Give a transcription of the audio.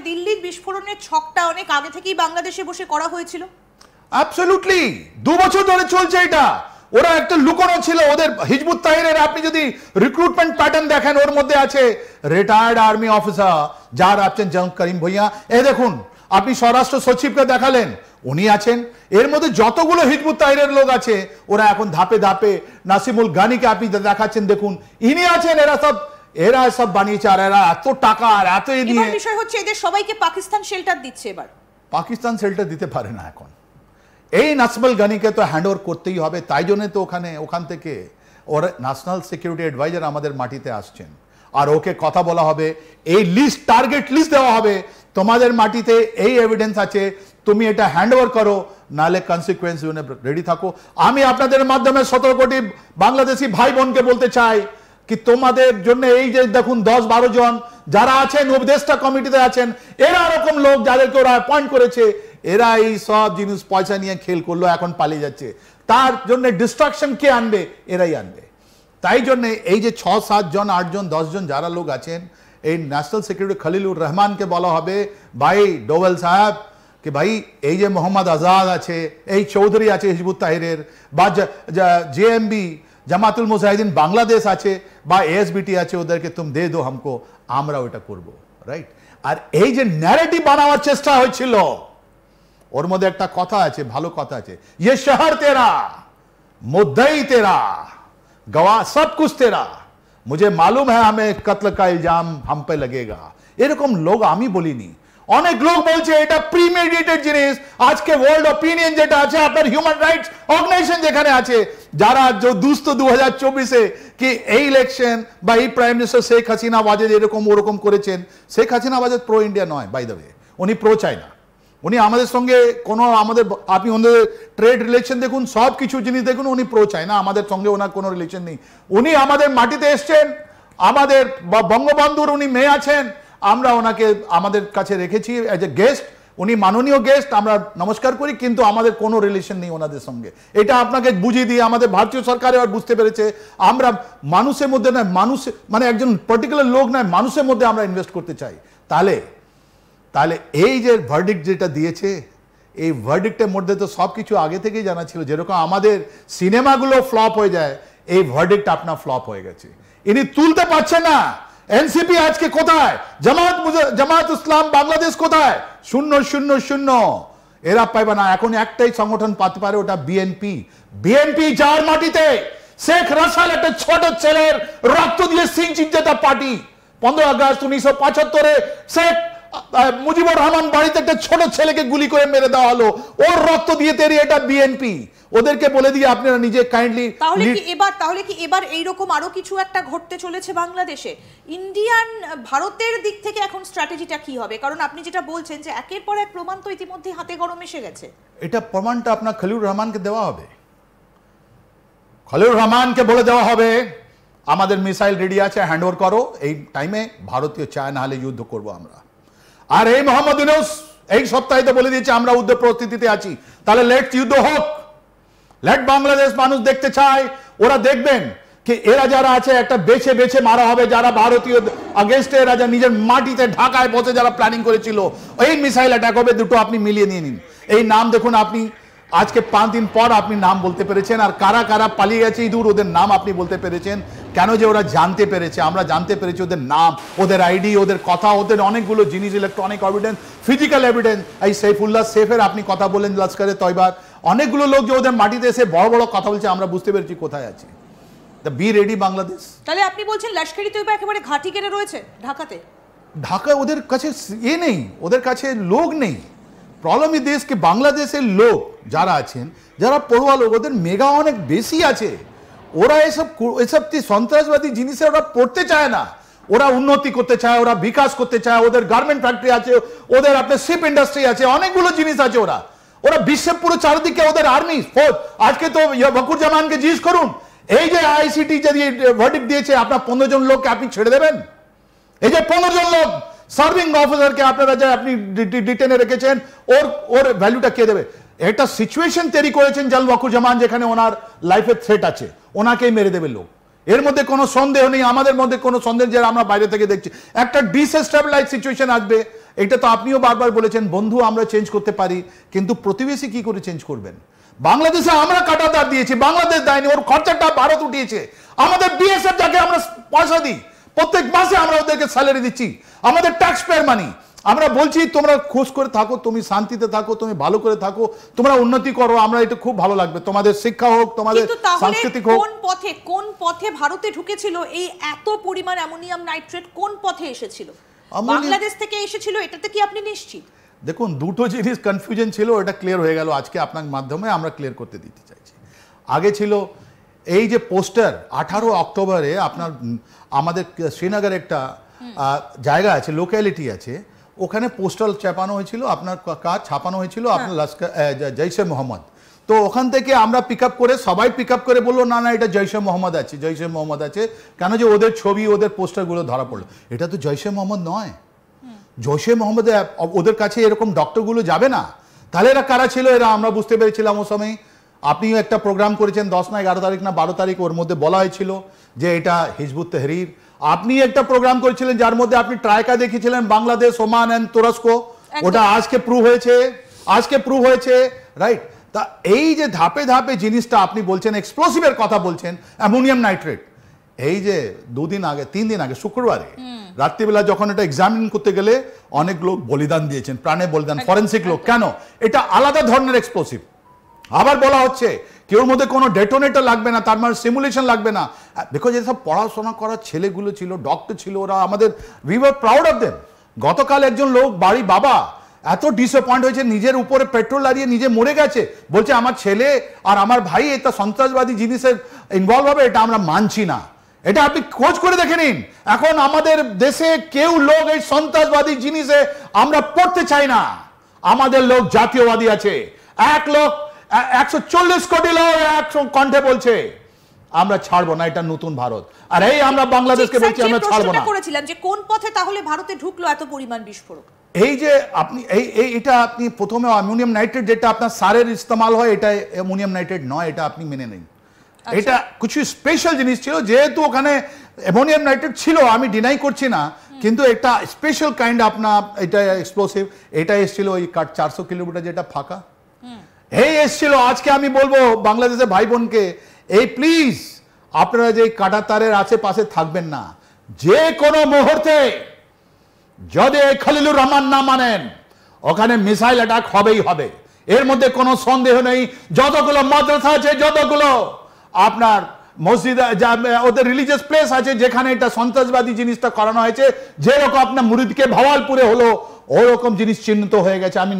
দিল্লির বিস্ফোরণের ছকটা অনেক আগে থেকেই বাংলাদেশে বসে করা হয়েছিল? অ্যাবসলিউটলি 2 বছর ধরে চলছে এটা। ওরা একটা লুকোনো ছিল ওদের হিজবুত তাহরিরের। আপনি যদি রিক্রুটমেন্ট প্যাটার্ন দেখেন, ওর মধ্যে আছে রিটায়ার্ড আর্মি অফিসার যারা আছেন জনাব করিম ভুঁইয়া। এই দেখুন, আপনি স্বরাষ্ট্র সচিবকে দেখালেন, উনি আছেন। এর মধ্যে যতগুলো হিজবুত তাহরিরের লোক আছে ওরা এখন ধাপে ধাপে, নাসিমুল গানিকে আপনি দেখাচ্ছেন, দেখুন ইনি আছেন। এরা সব বানিয়েছে, আর এরা এত টাকা আর এত নিয়ে। বিষয় হচ্ছে এদের সবাইকে পাকিস্তান শেল্টার দিচ্ছে। এবার পাকিস্তান শেল্টার দিতে পারে না এখন। এই নাসিমুল গানিকে তো হ্যান্ড ওভার করতেই হবে। তাই জন্য তো ওখান থেকে ওর ন্যাশনাল সিকিউরিটি অ্যাডভাইজার আমাদের মাটিতে আসছেন, আর ওকে কথা বলা হবে, এই লিস্ট, টার্গেট লিস্ট দেওয়া হবে, তোমাদের মাটিতে এই এভিডেন্স আছে, তুমি এটা হ্যান্ড ওভার করো, নাহলে কনসিকুয়েন্স রেডি থাকো। আমি আপনাদের মাধ্যমে 17 কোটি বাংলাদেশি ভাই বোনকে বলতে চাই কি তোমাদের জন্য এই যে দেখুন 10-12 জন যারা আছেন উপদেষ্টা কমিটিতে আছেন, এরা এরকম লোক যাদেরকে ওরা অ্যাপয়েন্ট করেছে, এরা এই সব জিনিস পয়সা নিয়ে খেল করলো, এখন পালিয়ে যাচ্ছে। তার জন্য ডিস্ট্রাকশন কে আনবে? এরাই আনবে। তাই জন্য এই যে 6-7 জন, 8 জন, 10 জন যারা লোক আছেন, এই ন্যাশনাল সিকিউরিটি খলিলুর রহমানকে বলা হবে, ভাই ডোভাল সাহেব कि भाई এই যে মোহাম্মদ আজাদ আছে, এই চৌধুরী আছে হিজবুত তাহরিরের, বা জেএমবি জামাতুল মুজাহিদিন বাংলাদেশ আছে, বা এএসবিটি আছে, ওদেরকে তুমি দে দো हमको, আমরা ওটা করব, রাইট? আর এই যে ন্যারেটিভ বানাবার চেষ্টা হয়েছিল, ওর মধ্যে একটা কথা আছে, ভালো কথা আছে, ये शहर तेरा, मुद्दई तेरा, गवाह सब कुछ तेरा, मुझे मालूम है हमें कत्ल का इल्जाम हम पे लगेगा। এরকম লোক আমি বলিনি, অনেক লোক বলছে এটা প্রিমেডিটেড জিনিস। আজকে ওয়ার্ল্ড অপিনিয়ন যেটা আছে, আপনার হিউম্যান রাইটস অর্গানাইজেশন যেখানে আছে, যারা দুস্থ 2024-এ কি এই ইলেকশন বা এই প্রাইম মিনিস্টার শেখ হাসিনা ওয়াজেদ এরকম ওরকম করেছেন। শেখ হাসিনা ওয়াজেদ প্রো ইন্ডিয়া নয়, বাই দ্য ওয়ে, উনি প্রো চায়না। উনি আমাদের সঙ্গে কোনো আপনি ওদের ট্রেড রিলেশন দেখুন, সব কিছু জিনিস দেখুন, উনি প্রো চায়না, আমাদের সঙ্গে ওনার কোনো রিলেশন নেই। উনি আমাদের মাটিতে এসছেন, আমাদের বঙ্গবন্ধুর উনি মেয়ে আছেন, আমরা ওনাকে আমাদের কাছে রেখেছি এজ এ গেস্ট। উনি মাননীয় গেস্ট, আমরা নমস্কার করি, কিন্তু আমাদের কোনো রিলেশন নেই ওনাদের সঙ্গে। এটা আপনাকে বুঝিয়ে দিয়ে আমাদের ভারতীয় সরকার এবার বুঝতে পেরেছে আমরা মানুষের মধ্যে নয়, মানুষ মানে একজন পার্টিকুলার লোক নয়, মানুষের মধ্যে আমরা ইনভেস্ট করতে চাই। তাহলে এই যে ভার্ডিক্ট যেটা দিয়েছে, এই ভার্ডিক্টের মধ্যে তো সব কিছু আগে থেকেই জানা ছিল। যেরকম আমাদের সিনেমাগুলো ফ্লপ হয়ে যায়, এই ভার্ডিক্ট আপনার ফ্লপ হয়ে গেছে। ইনি তুলতে পারছে না। এনসিপি আজকে কোথায়? জামাত ইসলাম বাংলাদেশ কোথায়? 0-0-0। এরা পাইবে না। এখন একটাই সংগঠন পাতে পারে, ওটা বিএনপি। বিএনপি যার মাটিতে শেখ রাসাল একটা ছোট ছেলের রক্ত দিয়ে সিঞ্চিত যেটা পার্টি, 15 আগস্ট 1975-এ শেখ মুজিবুর রহমান বাড়িতে একটা ছোট ছেলেকে গুলি করে মেরে দেওয়া হলো, ওর রক্ত দিয়ে তৈরি এটা বিএনপি। ওদেরকে বলে দিয়ে আপনারা নিজে কাইন্ডলি। তাহলে কি এবার এইরকম আরো কিছু একটা ঘটতে চলেছে বাংলাদেশে? ইন্ডিয়ান ভারতের দিক থেকে এখন স্ট্র্যাটেজিটা কি হবে? কারণ আপনি যেটা বলছেন যে একের পর এক প্রমাণ তো ইতিমধ্যে হাতে গরম এসে গেছে। এটা প্রমাণটা আপনার খলিলুর রহমানকে দেওয়া হবে। খলিলুর রহমানকে বলে দেওয়া হবে আমাদের মিসাইল রেডি আছে, হ্যান্ড ওভার করো, এই টাইমে ভারতীয় চায়, না হলে যুদ্ধ করবো আমরা। আর এই মোহাম্মদ ইউনূস এই সপ্তাহে তো বলে দিয়েছে আমরা যুদ্ধ প্রস্তুতিতে আছি। তাহলে লেট যুদ্ধ হোক, লেট বাংলাদেশ মানুষ দেখতে চায়। ওরা দেখবেন কি এরা যারা আছে একটা বেছে বেছে মারা হবে, যারা ভারতীয় আগেস্টে, এরা যা নিজের মাটিতে ঢাকায় বসে যারা প্ল্যানিং করেছিল এই মিসাইল অ্যাটাক হবে, দুটো আপনি মিলিয়ে নিয়ে নিন। এই নাম দেখুন, আপনি আজকে 5 দিন পর আপনি নাম বলতে পেরেছেন। আর কারা কারা পালিয়ে গেছে ইঁদুর, ওদের নাম আপনি বলতে পেরেছেন। কেন? যে ওরা জানতে পেরেছে, আমরা জানতে পেরেছি ওদের নাম, ওদের আইডি, ওদের কথা, ওদের অনেকগুলো জিনিস, ইলেকট্রনিক এভিডেন্স, ফিজিক্যাল এভিডেন্স। এই সাইফুল্লাহ সেফের আপনি কথা বলেন, লস্করে তয়বার, অনেকগুলো লোক যে ওদের মাটিতে এসে বড় বড় কথা বলছে, আমরা বুঝতে পেরেছি কোথায় আছে। Be ready Bangladesh. তাহলে আপনি বলছেন লস্করি তৈবা একেবারে ঘাঁটি কেটে রয়েছে ঢাকাতে? ঢাকায় ওদের কাছে নেই, ওদের কাছে লোক নেই। প্রবলেম এই দেশ কি বাংলাদেশের লোক যারা আছেন, যারা পড়ুয়া লোক, ওদের মেগা অনেক বেশি আছে। ওরা এসব সন্ত্রাসবাদী জিনিসে ওরা পড়তে চায় না। ওরা উন্নতি করতে চায়, ওরা বিকাশ করতে চায়। ওদের গার্মেন্ট ফ্যাক্টরি আছে, ওদের আপনার শিপ ইন্ডাস্ট্রি আছে, অনেকগুলো জিনিস আছে। ওরা বিশ্বের পুরো চারিদিকে ওদের আর্মি ফোর্স। আজকে তো বকুর জামানকে জিজ্ঞেস করুন, এই যে আইসিটি যদি ভার্ডিক্ট দিয়েছে, আপনার 15 জন লোককে আপনি ছেড়ে দেবেন? এই যে 15 জন লোক সার্ভিং অফিসারকে আপনারা যে আপনি ডিটেনে রেখেছেন, ওর ভ্যালুটা কে দেবে? একটা সিচুয়েশন তৈরি করেছেন জনাব ওয়াকুর জামান, যেখানে ওনার লাইফের থ্রেট আছে, ওনাকেই মেরে দেবে লোক। এর মধ্যে কোনো সন্দেহ নেই, আমাদের মধ্যে কোনো সন্দেহ যে আমরা বাইরে থেকে দেখছি। একটা ডিসস্টেবিলাইজ সিচুয়েশন আসবে, এটা তো আপনিও বারবার বলেছেন বন্ধু আমরা চেঞ্জ করতে পারি, কিন্তু প্রতিবেশী কি করে চেঞ্জ করবেন? বাংলাদেশে আমরা কাটাতার দিয়েছি, বাংলাদেশ দেয়নি, ওর খরচাটা ভারত উঠিয়েছে। আমাদের বিএসএফ যাকে আমরা পয়সা দিই, প্রত্যেক মাসে আমরা ওদেরকে স্যালারি দিচ্ছি, আমাদের ট্যাক্স পেয়ার মানি। আমরা বলছি তোমরা খোঁজ করে থাকো, তুমি শান্তিতে থাকো, তুমি ভালো করে থাকো, তোমরা উন্নতি করো, আমরা এটা খুব ভালো লাগবে, তোমাদের শিক্ষা হোক, তোমাদের সাংস্কৃতিক হোক। কোন পথে ভারতে ঢুকেছিল এই এত পরিমাণ অ্যামোনিয়াম নাইট্রেট? কোন পথে এসেছিল? বাংলাদেশ থেকে এসেছিল, এটাতে কি আপনি নিশ্চিত? দেখুন, দুটো জিনিস কনফিউশন ছিল, এটা ক্লিয়ার হয়ে গেল আজকে আপনার মাধ্যমে আমরা ক্লিয়ার করতে দিতে চাইছি। আগে ছিল এই যে পোস্টার 18 অক্টোবরে আপনার আমাদের শ্রীনগর একটা জায়গা আছে, লোক্যালিটি আছে, ওখানে পোস্টাল চাপানো হয়েছিল, আপনার কাজ ছাপানো হয়েছিল আপনার লস্কর জৈশে মোহাম্মদ। তো ওখান থেকে আমরা পিক আপ করে, সবাই পিক আপ করে বললো না না এটা জৈশে মোহাম্মদ আছে, জৈশে মোহাম্মদ আছে, কেন যে ওদের ছবি ওদের পোস্টারগুলো ধরা পড়লো। এটা তো জৈশে মোহাম্মদ নয়। জৈশে মোহাম্মদ ওদের কাছে এরকম ডক্টরগুলো যাবে না। তাহলে এরা কারা ছিল? এরা আমরা বুঝতে পেরেছিলাম ও সময়। আপনিও একটা প্রোগ্রাম করেছেন 10 না 11 তারিখ না 12 তারিখ, ওর মধ্যে বলা হয়েছিল যে এটা হিজবুত তাহরির। আপনি একটা প্রোগ্রাম করেছিলেন যার মধ্যে আপনি ট্রাইকা দেখিয়েছিলেন বাংলাদেশ, ওমান এন্ড তুরস্ক, ওটা আজকে প্রুভ হয়েছে, রাইট? তা এই যে ধাপে ধাপে জিনিসটা আপনি বলছেন, এক্সপ্লোসিভের কথা বলছেন, অ্যামোনিয়াম নাইট্রেট, এই যে 3 দিন আগে শুক্রবারে রাত্রিবেলা যখন এটা এক্সামিন করতে গেলে অনেক লোক বলিদান দিয়েছেন, প্রাণে বলিদান, ফরেন্সিক লোক। কেন? এটা আলাদা ধরনের এক্সপ্লোসিভ। আবার বলা হচ্ছে কেউর মধ্যে কোনো ডেটোনেটর লাগবে না, তার মানে সিমুলেশন লাগবে না, বিকজ এসব পড়াশোনা করার ছেলেগুলো ছিল, ডক্টর ছিল, ওরা আমাদের, we were proud of them. গতকাল একজন লোক বাড়ি বাবা এত ডিসঅ্যাপয়েন্ট হয়েছে, নিজের উপরে পেট্রোল লাগিয়ে নিজে মরে গেছে, বলছে আমার ছেলে আর আমার ভাই এটা সন্ত্রাসবাদী জিনিসের ইনভলভ হবে, এটা আমরা মানছি না। এটা আপনি খোঁজ করে দেখে নিন, এখন আমাদের দেশে কেউ লোক এই সন্ত্রাসবাদী জিনিসে আমরা পড়তে চাই না। আমাদের লোক জাতীয়বাদী আছে, 140 কোটি লোক এক কণ্ঠে বলছে আমরা ছাড়বো না, এটা নতুন ভারত। আর এই আমরা বাংলাদেশকে বলছি আমরা ছাড়বো না। করেছিলাম যে কোন পথে তাহলে ভারতে ঢুকলো এত পরিমাণ বিস্ফোরক? এই যে আপনি এটা আপনি প্রথমে অ্যামোনিয়াম নাইট্রেট যেটা আপনার সারের ইস্তেমাল হয়, এটা অ্যামোনিয়াম নাইট্রেট নয়, এটা আপনি মেনে নিন। এটা কিছু স্পেশাল জিনিস ছিল, যেহেতু ওখানে অ্যামোনিয়াম নাইট্রেট ছিল, আমি ডিনাই করছি না, কিন্তু একটা স্পেশাল কাইন্ড আপনার এটা এক্সপ্লোসিভ। এটা এসেছিল ওই 400 কিলোমিটার যেটা ফাঁকা, এই এসেছিল। আজকে আমি বলবো বাংলাদেশের ভাই বোনকে, এই প্লিজ আপনারা যে কাঁটাতারের আশেপাশে থাকবেন না, যে কোনো মুহূর্তে যদি খলিলুর রহমান না মানেন, ওখানে মিসাইল অ্যাটাক হবেই হবে, এর মধ্যে কোনো সন্দেহ নেই। যতগুলো মাদ্রাসা আছে, যতগুলো আপনার মসজিদ, ওদের রিলিজিয়াস প্লেস আছে যেখানে এটা সন্ত্রাসবাদী জিনিসটা করানো হয়েছে, যেরকম আপনার মুরিদকে ভাওয়ালপুরে হলো, ওরকম জিনিস চিহ্নিত হয়ে গেছে। আমি